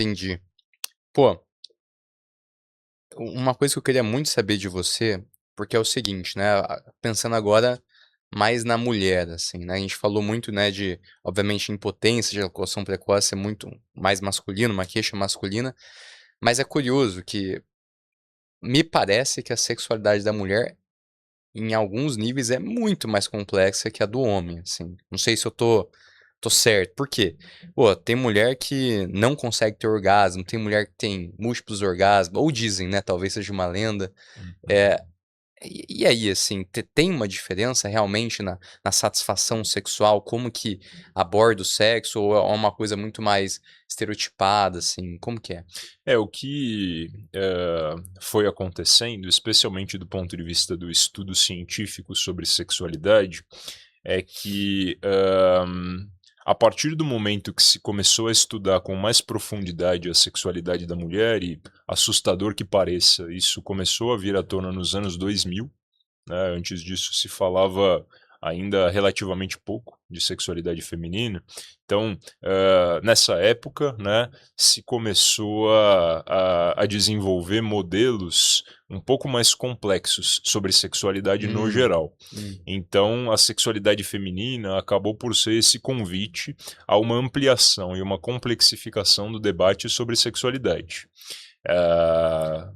entendi. Pô, uma coisa que eu queria muito saber de você, porque é o seguinte, né, pensando agora mais na mulher, assim, né, a gente falou muito, né, de, obviamente, impotência, ejaculação precoce é muito mais masculino, uma queixa masculina, mas é curioso que me parece que a sexualidade da mulher, em alguns níveis, é muito mais complexa que a do homem, assim. Não sei se eu tô certo. Por quê? Pô, tem mulher que não consegue ter orgasmo, tem mulher que tem múltiplos orgasmos, ou dizem, né, talvez seja uma lenda. Uhum. É, e aí, assim, tem uma diferença realmente na satisfação sexual? Como que aborda o sexo? Ou é uma coisa muito mais estereotipada, assim? Como que é? O que foi acontecendo, especialmente do ponto de vista do estudo científico sobre sexualidade, é que a partir do momento que se começou a estudar com mais profundidade a sexualidade da mulher, e assustador que pareça, isso começou a vir à tona nos anos 2000, né? Antes disso se falava ainda relativamente pouco de sexualidade feminina. Então, nessa época, né, se começou a desenvolver modelos um pouco mais complexos sobre sexualidade no Hum, geral. hum, Então, a sexualidade feminina acabou por ser esse convite a uma ampliação e uma complexificação do debate sobre sexualidade. Ah,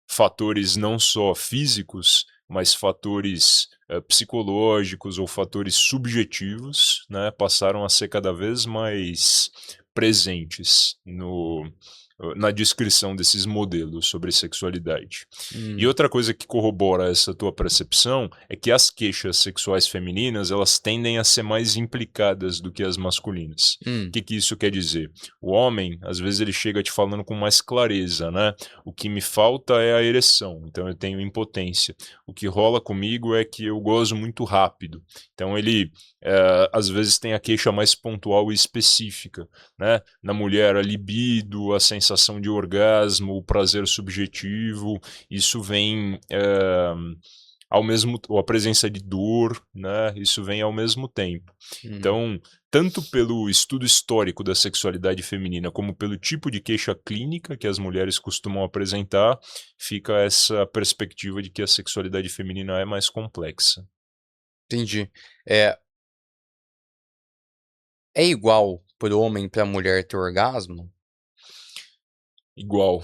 Fatores não só físicos, mas fatores psicológicos ou fatores subjetivos, né, passaram a ser cada vez mais presentes na descrição desses modelos sobre sexualidade. E hum, outra coisa que corrobora essa tua percepção é que as queixas sexuais femininas elas tendem a ser mais implicadas do que as masculinas. O hum. que isso quer dizer? O homem, às vezes, ele chega te falando com mais clareza, né? O que me falta é a ereção, então eu tenho impotência. O que rola comigo é que eu gozo muito rápido. Então ele, às vezes, tem a queixa mais pontual e específica, né? Na mulher, a libido, a sensação de orgasmo, o prazer subjetivo, isso vem ou a presença de dor, né? Isso vem ao mesmo tempo. Hum, Então, tanto pelo estudo histórico da sexualidade feminina, como pelo tipo de queixa clínica que as mulheres costumam apresentar, fica essa perspectiva de que a sexualidade feminina é mais complexa. entendi. É, é igual para o homem e pra mulher ter orgasmo? Igual,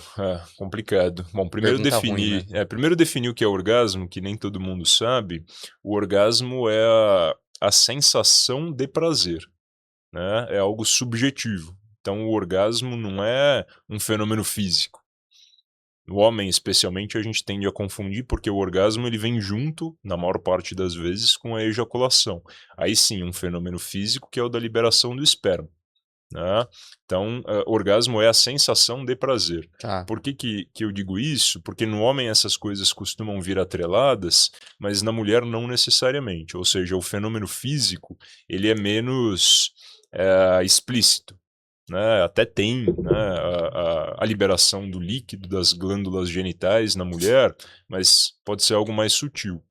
complicado. Bom, Pergunta ruim, né? primeiro definir o que é orgasmo, que nem todo mundo sabe. O orgasmo é a sensação de prazer, né? É algo subjetivo. Então, o orgasmo não é um fenômeno físico. No homem, especialmente, a gente tende a confundir porque o orgasmo ele vem junto, na maior parte das vezes, com a ejaculação. Aí sim, um fenômeno físico que é o da liberação do esperma, né? Então, orgasmo é a sensação de prazer. Tá. Por que eu digo isso? Porque no homem essas coisas costumam vir atreladas, mas na mulher não necessariamente. Ou seja, o fenômeno físico ele é menos explícito, né? Até tem, né, a liberação do líquido das glândulas genitais na mulher, mas pode ser algo mais sutil.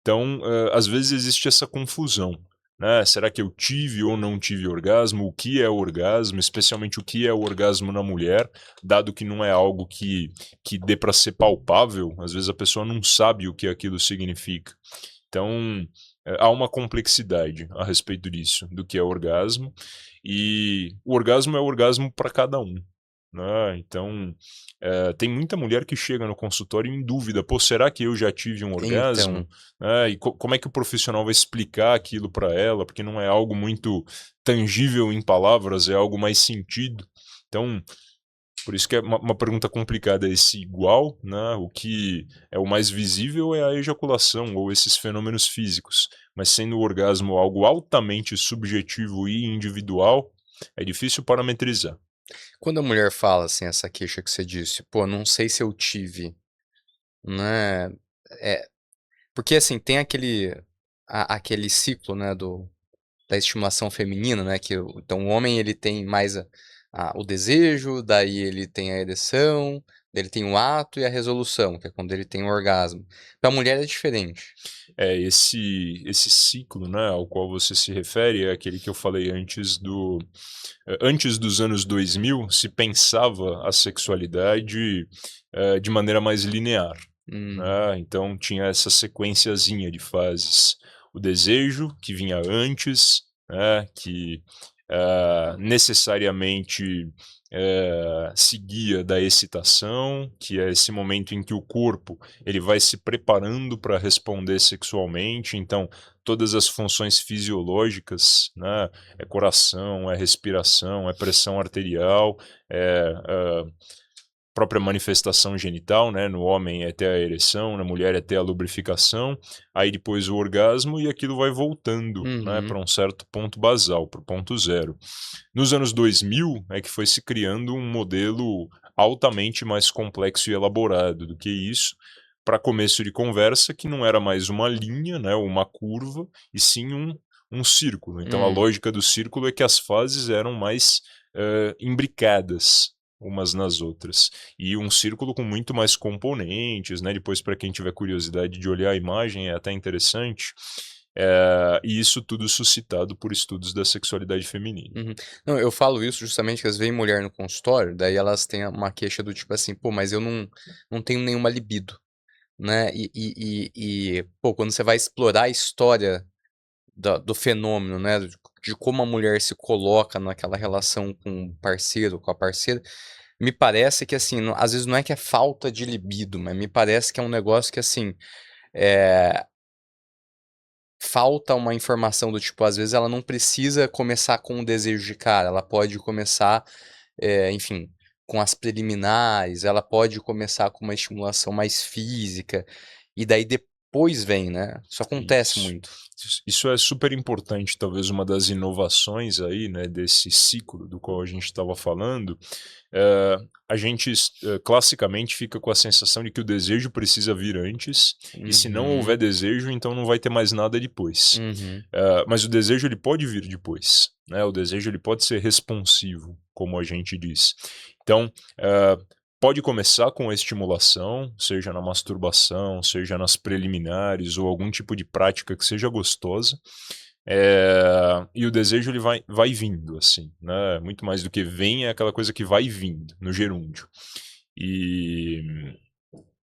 Então, às vezes existe essa confusão, né? Será que eu tive ou não tive orgasmo? O que é orgasmo? Especialmente o que é o orgasmo na mulher, dado que não é algo que dê para ser palpável, às vezes a pessoa não sabe o que aquilo significa. Então, há uma complexidade a respeito disso, do que é orgasmo, e o orgasmo é orgasmo para cada um, né? Então, tem muita mulher que chega no consultório em dúvida: "Pô, será que eu já tive um orgasmo?", Então, né, e como é que o profissional vai explicar aquilo para ela, porque não é algo muito tangível em palavras, é algo mais sentido. Então, por isso que é uma pergunta complicada esse igual, né, o que é o mais visível é a ejaculação ou esses fenômenos físicos, mas sendo o orgasmo algo altamente subjetivo e individual, é difícil parametrizar. quando a mulher fala, assim, essa queixa que você disse: "Pô, não sei se eu tive", né, é porque, assim, tem aquele ciclo, né, da estimulação feminina, né, então o homem ele tem mais o desejo, daí ele tem a ereção, daí ele tem o ato e a resolução, que é quando ele tem o orgasmo. Pra mulher é diferente. Esse ciclo, né, ao qual você se refere é aquele que eu falei antes dos anos 2000 se pensava a sexualidade, de maneira mais linear, Hum, né, então tinha essa sequenciazinha de fases. O desejo, que vinha antes, né, que, necessariamente, seguia da excitação, que é esse momento em que o corpo ele vai se preparando para responder sexualmente, então todas as funções fisiológicas, né, é coração, é respiração, é pressão arterial, é própria manifestação genital, né, no homem é ter a ereção, na mulher é ter a lubrificação, aí depois o orgasmo e aquilo vai voltando, né, uhum, para um certo ponto basal, para o ponto zero. Nos anos 2000 é que foi se criando um modelo altamente mais complexo e elaborado do que isso, para começo de conversa, que não era mais uma linha, né, ou uma curva, e sim um círculo. Então a hum. lógica do círculo é que as fases eram mais imbricadas umas nas outras. E um círculo com muito mais componentes, né? Depois, para quem tiver curiosidade de olhar a imagem, é até interessante. E isso tudo suscitado por estudos da sexualidade feminina. Uhum. Não, eu falo isso justamente que às vezes vem mulher no consultório, daí elas têm uma queixa do tipo assim: "Pô, mas eu não tenho nenhuma libido", né. Pô, quando você vai explorar a história do fenômeno, né, de como a mulher se coloca naquela relação com o parceiro, com a parceira, me parece que assim, às vezes não é que é falta de libido, mas me parece que é um negócio que assim, eh falta uma informação do tipo, às vezes ela não precisa começar com o desejo de cara, ela pode começar, enfim, com as preliminares, ela pode começar com uma estimulação mais física, e daí depois vem, né. Isso acontece Isso. muito. Isso é super importante, talvez uma das inovações aí, né, desse ciclo do qual a gente estava falando, a gente classicamente fica com a sensação de que o desejo precisa vir antes, e se não houver Uhum, desejo, então não vai ter mais nada depois. uhum. Mas o desejo ele pode vir depois, né, o desejo ele pode ser responsivo, como a gente diz. Então, pode começar com a estimulação, seja na masturbação, seja nas preliminares ou algum tipo de prática que seja gostosa, e o desejo ele vai vindo, assim, né, muito mais do que vem, é aquela coisa que vai vindo, no gerúndio. E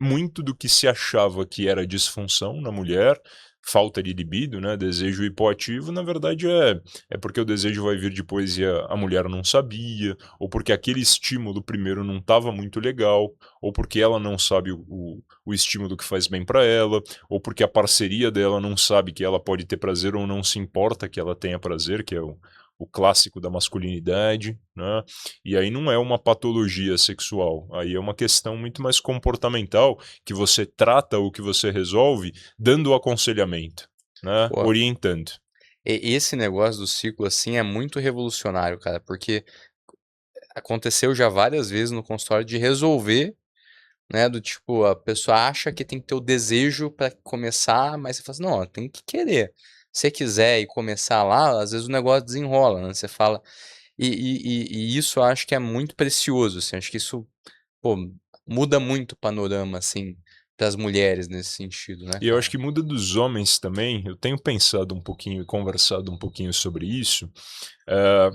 muito do que se achava que era disfunção na mulher, falta de libido, né, desejo hipoativo, na verdade é porque o desejo vai vir depois e a mulher não sabia, ou porque aquele estímulo primeiro não estava muito legal, ou porque ela não sabe o estímulo que faz bem para ela, ou porque a parceria dela não sabe que ela pode ter prazer ou não se importa que ela tenha prazer, que é o clássico da masculinidade, né? E aí não é uma patologia sexual, aí é uma questão muito mais comportamental, que você trata ou que você resolve dando o aconselhamento, né, Pô, orientando. esse negócio do ciclo, assim, é muito revolucionário, cara, porque aconteceu já várias vezes no consultório de resolver. Né, do tipo, a pessoa acha que tem que ter o desejo pra começar, mas você fala assim: "Não, tem que querer". Se quiser e começar lá, às vezes o negócio desenrola, né, você fala e isso eu acho que é muito precioso, assim, acho que isso, pô, muda muito o panorama, assim, para as mulheres nesse sentido, né, E eu acho cara. que muda dos homens também, eu tenho pensado um pouquinho e conversado um pouquinho sobre isso, eh,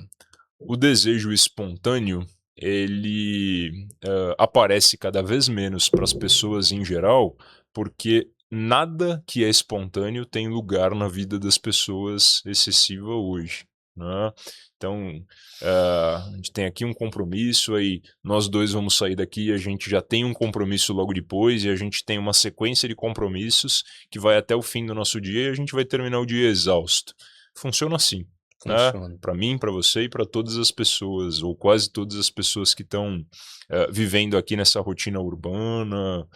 o desejo espontâneo, ele, aparece cada vez menos para as pessoas em geral, porque nada que é espontâneo tem lugar na vida das pessoas excessiva hoje, né. Então, a gente tem aqui um compromisso, aí nós 2 vamos sair daqui e a gente já tem um compromisso logo depois, e a gente tem uma sequência de compromissos que vai até o fim do nosso dia e a gente vai terminar o dia exausto. Funciona assim, né, Funciona. para mim, para você e para todas as pessoas, ou quase todas as pessoas que estão, vivendo aqui nessa rotina urbana,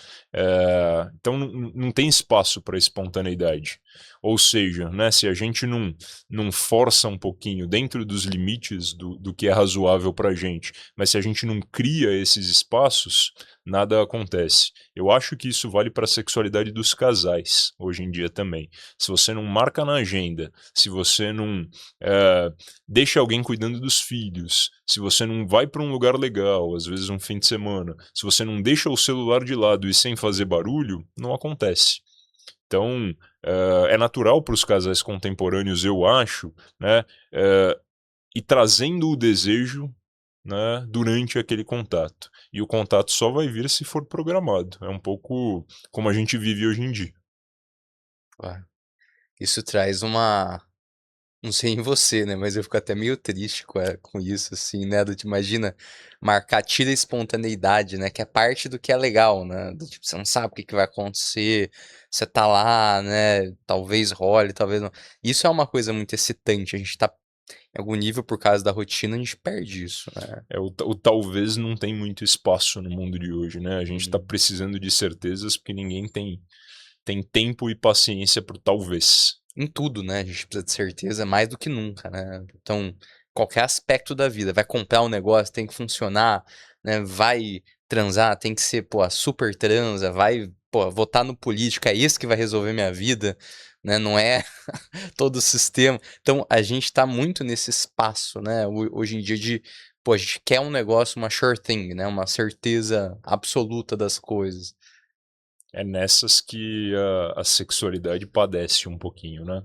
então não tem espaço para espontaneidade. Ou seja, né, se a gente não força um pouquinho dentro dos limites do que é razoável pra gente, mas se a gente não cria esses espaços, nada acontece. Eu acho que isso vale para a sexualidade dos casais, hoje em dia também. Se você não marca na agenda, se você não deixa alguém cuidando dos filhos, se você não vai para um lugar legal, às vezes um fim de semana, se você não deixa o celular de lado e sem fazer barulho, não acontece. Então, é natural para os casais contemporâneos, eu acho, né, ir trazendo o desejo, né, durante aquele contato. E o contato só vai vir se for programado. É um pouco como a gente vive hoje em dia. Claro. Isso traz uma não sei em você, né, mas eu fico até meio triste com isso, assim, né, do tipo, imagina marcar tira a espontaneidade, né, que é parte do que é legal, né, do tipo, você não sabe o que que vai acontecer, você tá lá, né, talvez role, talvez não. Isso é uma coisa muito excitante, a gente tá em algum nível, por causa da rotina, a gente perde isso, né. O talvez não tem muito espaço no mundo de hoje, né? A gente está Hum. precisando de certezas porque ninguém tem tempo e paciência para talvez. Em tudo, né, a gente precisa de certeza mais do que nunca, né. Então, qualquer aspecto da vida, vai comprar um negócio, tem que funcionar, né, vai transar, tem que ser, pô, a super transa, vai, pô, votar no político, é isso que vai resolver minha vida, né, não é todo o sistema. Então, a gente tá muito nesse espaço, né, hoje em dia de, pô, a gente quer um negócio, uma sure thing, né, uma certeza absoluta das coisas. É nessas que a sexualidade padece um pouquinho, né?